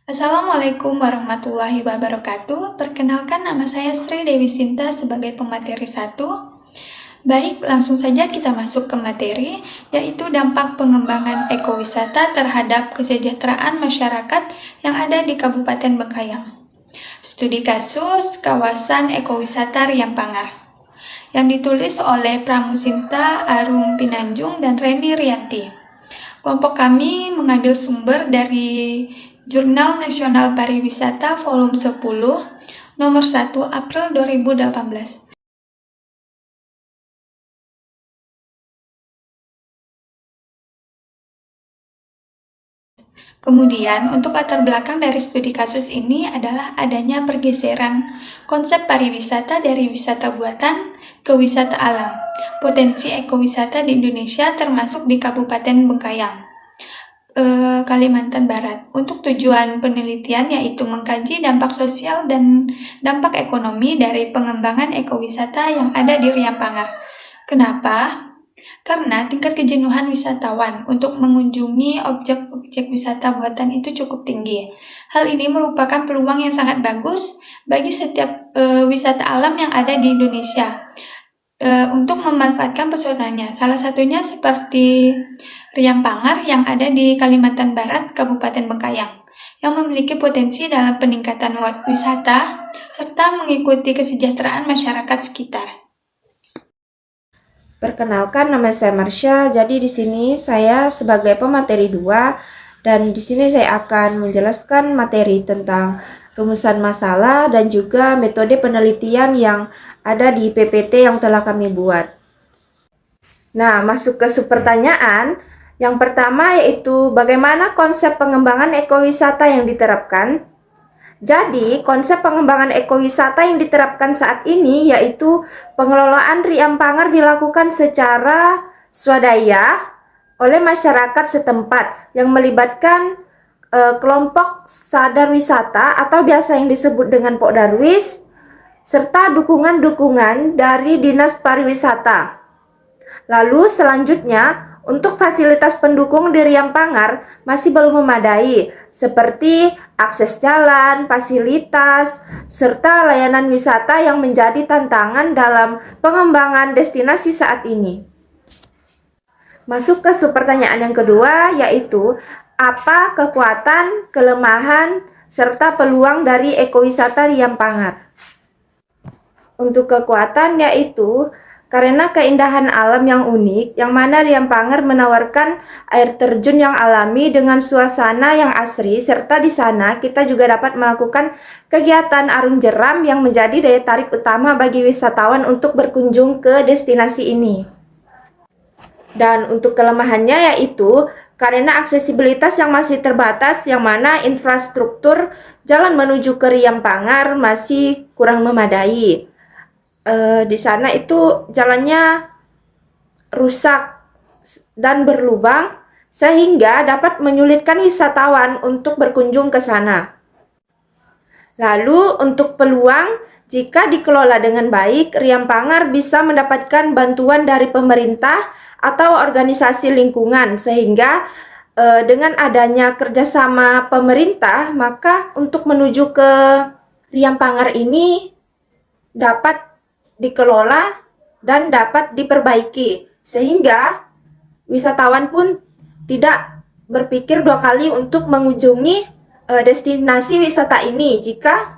Assalamualaikum warahmatullahi wabarakatuh. Perkenalkan, nama saya Sri Dewi Sinta sebagai pemateri 1. Baik, langsung saja kita masuk ke materi, yaitu dampak pengembangan ekowisata terhadap kesejahteraan masyarakat yang ada di Kabupaten Bengkayang. Studi kasus kawasan ekowisata Riampangar yang ditulis oleh Pramusinta Arum Pinanjung dan Reni Rianti. Kelompok kami mengambil sumber dari Jurnal Nasional Pariwisata Volume 10, nomor 1 April 2018. Kemudian, untuk latar belakang dari studi kasus ini adalah adanya pergeseran konsep pariwisata dari wisata buatan ke wisata alam. Potensi ekowisata di Indonesia termasuk di Kabupaten Bengkayang, Kalimantan Barat. Untuk tujuan penelitian yaitu mengkaji dampak sosial dan dampak ekonomi dari pengembangan ekowisata yang ada di Riampangar. Kenapa? Karena tingkat kejenuhan wisatawan untuk mengunjungi objek-objek wisata buatan itu cukup tinggi. Hal ini merupakan peluang yang sangat bagus bagi setiap wisata alam yang ada di Indonesia untuk memanfaatkan pesonanya. Salah satunya seperti Riampangar yang ada di Kalimantan Barat, Kabupaten Bengkayang, yang memiliki potensi dalam peningkatan wisata serta mengikuti kesejahteraan masyarakat sekitar. Perkenalkan, nama saya Marsha. Jadi di sini saya sebagai pemateri 2 dan di sini saya akan menjelaskan materi tentang rumusan masalah dan juga metode penelitian yang ada di PPT yang telah kami buat. Nah, masuk ke subpertanyaan. Yang pertama yaitu bagaimana konsep pengembangan ekowisata yang diterapkan. Jadi, konsep pengembangan ekowisata yang diterapkan saat ini yaitu pengelolaan Riampangar dilakukan secara swadaya oleh masyarakat setempat yang melibatkan kelompok sadar wisata atau biasa yang disebut dengan Pokdarwis serta dukungan-dukungan dari Dinas Pariwisata. Lalu selanjutnya, untuk fasilitas pendukung di Riampangar masih belum memadai, seperti akses jalan, fasilitas, serta layanan wisata yang menjadi tantangan dalam pengembangan destinasi saat ini. Masuk ke subpertanyaan yang kedua, yaitu apa kekuatan, kelemahan, serta peluang dari ekowisata Riampangar. Untuk kekuatan yaitu karena keindahan alam yang unik, yang mana Riampangar menawarkan air terjun yang alami dengan suasana yang asri, serta di sana kita juga dapat melakukan kegiatan arung jeram yang menjadi daya tarik utama bagi wisatawan untuk berkunjung ke destinasi ini. Dan untuk kelemahannya yaitu karena aksesibilitas yang masih terbatas, yang mana infrastruktur jalan menuju ke Riampangar masih kurang memadai. Di sana itu jalannya rusak dan berlubang sehingga dapat menyulitkan wisatawan untuk berkunjung ke sana. Lalu untuk peluang, jika dikelola dengan baik, Riampangar bisa mendapatkan bantuan dari pemerintah atau organisasi lingkungan sehingga dengan adanya kerjasama pemerintah, maka untuk menuju ke Riampangar ini dapat dikelola dan dapat diperbaiki sehingga wisatawan pun tidak berpikir 2 kali untuk mengunjungi destinasi wisata ini jika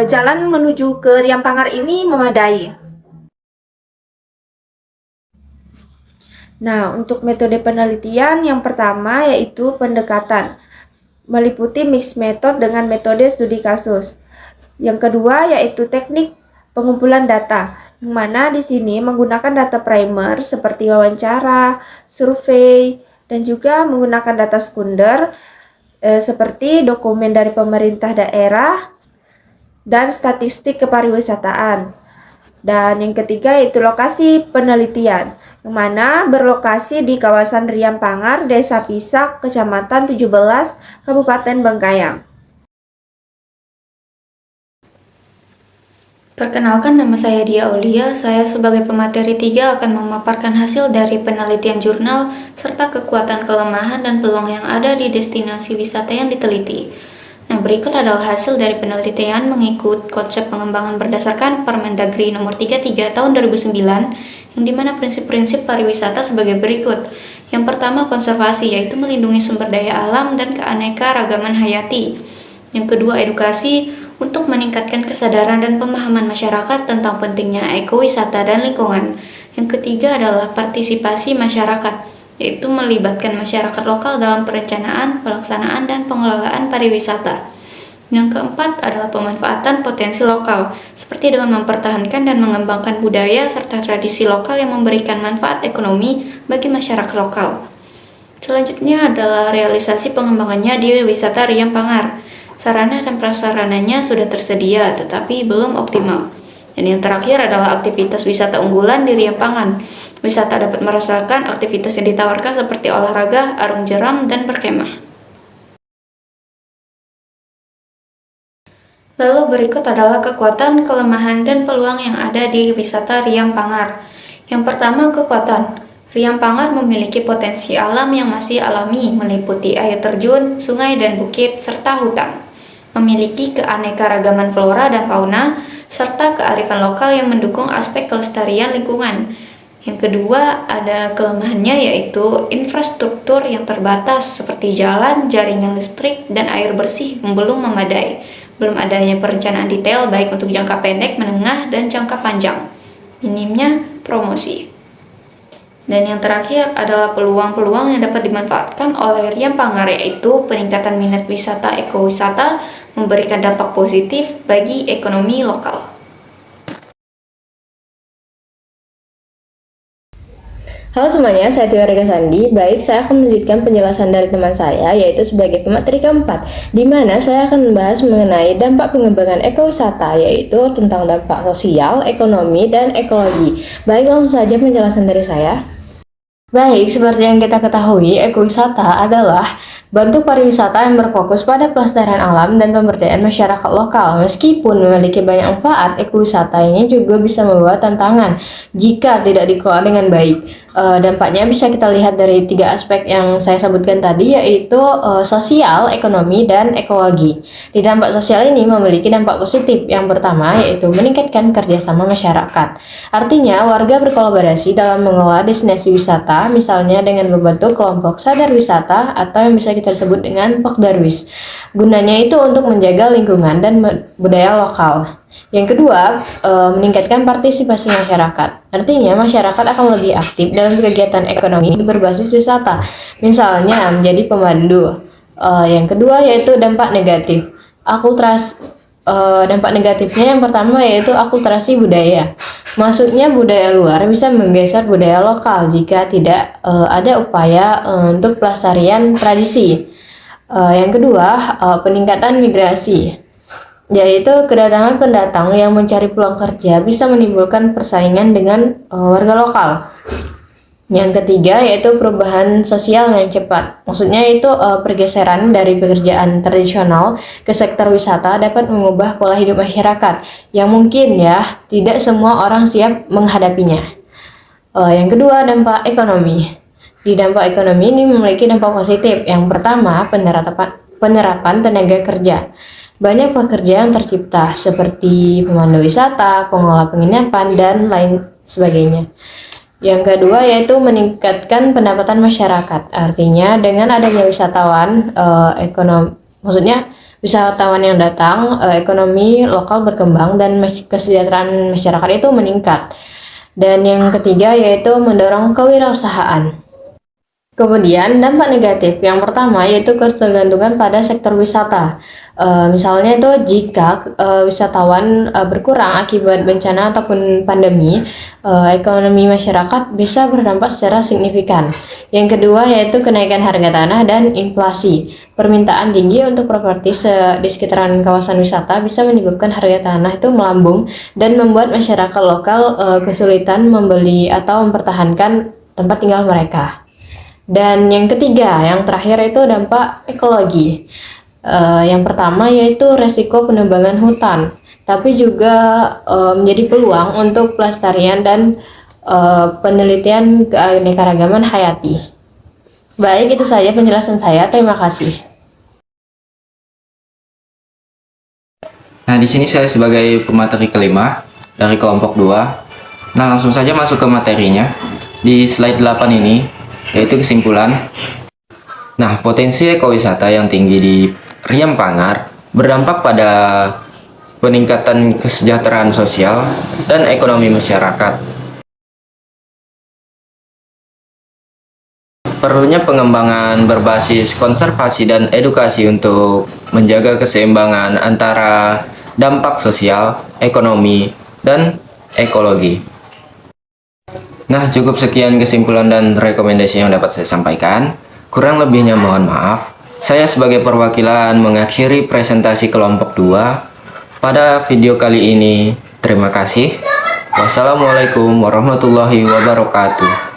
jalan menuju ke Riampangar ini memadai. Nah, untuk metode penelitian yang pertama yaitu pendekatan, meliputi mix method dengan metode studi kasus. Yang kedua yaitu teknik pengumpulan data, yang mana di sini menggunakan data primer seperti wawancara, survei, dan juga menggunakan data sekunder seperti dokumen dari pemerintah daerah dan statistik kepariwisataan. Dan yang ketiga yaitu lokasi penelitian, yang mana berlokasi di kawasan Riampangar, Desa Pisak, Kecamatan 17, Kabupaten Bengkayang. Perkenalkan, nama saya Dia Aulia. Saya sebagai pemateri 3 akan memaparkan hasil dari penelitian jurnal serta kekuatan, kelemahan, dan peluang yang ada di destinasi wisata yang diteliti. Nah, berikut adalah hasil dari penelitian mengikut konsep pengembangan berdasarkan Permendagri nomor 33 tahun 2009, yang dimana prinsip-prinsip pariwisata sebagai berikut. Yang pertama, konservasi, yaitu melindungi sumber daya alam dan keanekaragaman hayati. Yang kedua, edukasi, untuk meningkatkan kesadaran dan pemahaman masyarakat tentang pentingnya ekowisata dan lingkungan. Yang ketiga adalah partisipasi masyarakat, yaitu melibatkan masyarakat lokal dalam perencanaan, pelaksanaan, dan pengelolaan pariwisata. Yang keempat adalah pemanfaatan potensi lokal, seperti dengan mempertahankan dan mengembangkan budaya serta tradisi lokal yang memberikan manfaat ekonomi bagi masyarakat lokal. Selanjutnya adalah realisasi pengembangannya di wisata Riam Pangar. Sarana dan prasarananya sudah tersedia, tetapi belum optimal. Dan yang terakhir adalah aktivitas wisata unggulan di Riam Pangan. Wisata dapat merasakan aktivitas yang ditawarkan seperti olahraga, arung jeram, dan berkemah. Lalu berikut adalah kekuatan, kelemahan, dan peluang yang ada di wisata Riam Pangar. Yang pertama, kekuatan. Riam Pangar memiliki potensi alam yang masih alami, meliputi air terjun, sungai dan bukit, serta hutan. Memiliki keanekaragaman flora dan fauna, serta kearifan lokal yang mendukung aspek kelestarian lingkungan. Yang kedua, ada kelemahannya yaitu infrastruktur yang terbatas seperti jalan, jaringan listrik, dan air bersih belum memadai. Belum adanya perencanaan detail baik untuk jangka pendek, menengah, dan jangka panjang. Minimnya promosi. Dan yang terakhir adalah peluang-peluang yang dapat dimanfaatkan oleh Riam Pangar, yaitu peningkatan minat wisata ekowisata, memberikan dampak positif bagi ekonomi lokal. Halo semuanya, saya Tia Rega Sandi. Baik, saya akan melanjutkan penjelasan dari teman saya, yaitu sebagai pemateri keempat, di mana saya akan membahas mengenai dampak pengembangan ekowisata, yaitu tentang dampak sosial, ekonomi, dan ekologi. Baik, langsung saja penjelasan dari saya. Baik, seperti yang kita ketahui, ekowisata adalah bentuk pariwisata yang berfokus pada pelestarian alam dan pemberdayaan masyarakat lokal. Meskipun memiliki banyak manfaat, ekowisata ini juga bisa membawa tantangan jika tidak dikelola dengan baik. Dampaknya bisa kita lihat dari tiga aspek yang saya sebutkan tadi, yaitu sosial, ekonomi, dan ekologi. Di dampak sosial ini memiliki dampak positif. Yang pertama yaitu meningkatkan kerjasama masyarakat. Artinya, warga berkolaborasi dalam mengelola destinasi wisata, misalnya dengan membentuk kelompok sadar wisata atau yang bisa kita sebut dengan Pokdarwis. Gunanya itu untuk menjaga lingkungan dan budaya lokal. Yang kedua, meningkatkan partisipasi masyarakat. Artinya, masyarakat akan lebih aktif dalam kegiatan ekonomi berbasis wisata, misalnya menjadi pemandu. Yang kedua yaitu dampak negatif. Dampak negatifnya yang pertama yaitu akulturasi budaya. Maksudnya budaya luar bisa menggeser budaya lokal jika tidak ada upaya untuk pelestarian tradisi. Yang kedua, peningkatan migrasi, yaitu kedatangan pendatang yang mencari peluang kerja bisa menimbulkan persaingan dengan warga lokal. Yang ketiga yaitu perubahan sosial yang cepat. Maksudnya itu pergeseran dari pekerjaan tradisional ke sektor wisata dapat mengubah pola hidup masyarakat yang mungkin ya tidak semua orang siap menghadapinya. Yang kedua, dampak ekonomi. Di dampak ekonomi ini memiliki dampak positif. Yang pertama, penerapan tenaga kerja. Banyak pekerjaan yang tercipta seperti pemandu wisata, pengelola penginapan, dan lain sebagainya. Yang kedua yaitu meningkatkan pendapatan masyarakat. Artinya dengan adanya wisatawan, wisatawan yang datang, ekonomi lokal berkembang dan kesejahteraan masyarakat itu meningkat. Dan yang ketiga yaitu mendorong kewirausahaan. Kemudian dampak negatif yang pertama yaitu ketergantungan pada sektor wisata. Misalnya itu jika wisatawan berkurang akibat bencana ataupun pandemi, ekonomi masyarakat bisa berdampak secara signifikan. Yang kedua yaitu kenaikan harga tanah dan inflasi. Permintaan tinggi untuk properti di sekitaran kawasan wisata bisa menyebabkan harga tanah itu melambung dan membuat masyarakat lokal kesulitan membeli atau mempertahankan tempat tinggal mereka. Dan yang ketiga, yang terakhir itu dampak ekologi. Yang pertama yaitu resiko penebangan hutan, tapi juga menjadi peluang untuk pelestarian dan penelitian keanekaragaman hayati. Baik, itu saja penjelasan saya. Terima kasih. Nah, di sini saya sebagai pemateri kelima dari kelompok 2. Nah, langsung saja masuk ke materinya. Di slide 8 ini, yaitu kesimpulan. Nah, potensi ekowisata yang tinggi di Riam Pangar berdampak pada peningkatan kesejahteraan sosial dan ekonomi masyarakat. Perlunya pengembangan berbasis konservasi dan edukasi untuk menjaga keseimbangan antara dampak sosial, ekonomi, dan ekologi. Nah, cukup sekian kesimpulan dan rekomendasi yang dapat saya sampaikan. Kurang lebihnya mohon maaf. Saya sebagai perwakilan mengakhiri presentasi kelompok 2 pada video kali ini. Terima kasih. Wassalamualaikum warahmatullahi wabarakatuh.